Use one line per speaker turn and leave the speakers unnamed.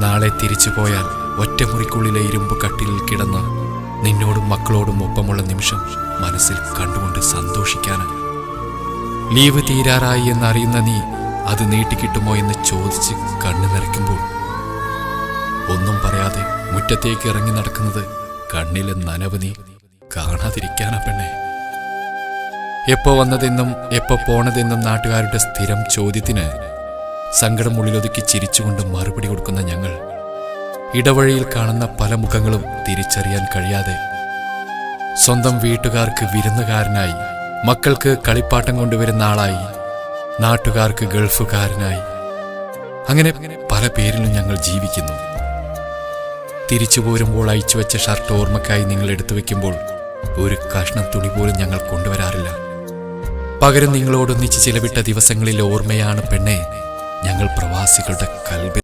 നാളെ തിരിച്ചു പോയാൽ ഒറ്റമുറിക്കുള്ളിലെ ഇരുമ്പ് കട്ടിലിൽ കിടന്ന് നിന്നോടും മക്കളോടും ഒപ്പമുള്ള നിമിഷം മനസ്സിൽ കണ്ടുകൊണ്ട് സന്തോഷിക്കാനാണ്. ലീവ് തീരാറായി എന്നറിയുന്ന നീ അത് നീട്ടിക്കിട്ടുമോ എന്ന് ചോദിച്ച് കണ്ണു നിറയ്ക്കുമ്പോൾ ഒന്നും പറയാതെ മുറ്റത്തേക്ക് ഇറങ്ങി നടക്കുന്നത് കണ്ണിലെ നനവ് നീ കാണാതിരിക്കാനാ പെണ്ണെ. എപ്പോ വന്നതെന്നും എപ്പോ പോണതെന്നും നാട്ടുകാരുടെ സ്ഥിരം ചോദ്യത്തിന് സങ്കടം ഉള്ളിലൊതുക്കി ചിരിച്ചുകൊണ്ട് മറുപടി കൊടുക്കുന്ന ഞങ്ങൾ ഇടവഴിയിൽ കാണുന്ന പല മുഖങ്ങളും തിരിച്ചറിയാൻ കഴിയാതെ സ്വന്തം വീട്ടുകാർക്ക് വിരുന്നുകാരനായി, മക്കൾക്ക് കളിപ്പാട്ടം കൊണ്ടുവരുന്ന ആളായി, നാട്ടുകാർക്ക് ഗൾഫുകാരനായി, അങ്ങനെ പല പേരിലും ഞങ്ങൾ ജീവിക്കുന്നു. തിരിച്ചു പോരുമ്പോൾ അയച്ചു വെച്ച ഷർട്ട് ഓർമ്മക്കായി നിങ്ങൾ എടുത്തു വെക്കുമ്പോൾ ഒരു കഷ്ണം തുണി പോലും ഞങ്ങൾ കൊണ്ടുവരാറില്ല. പകരം നിങ്ങളോടൊന്നിച്ച് ചിലവിട്ട ദിവസങ്ങളിലെ ഓർമ്മയാണ് പെണ്ണെ ഞങ്ങൾ പ്രവാസികളുടെ കൽബിൽ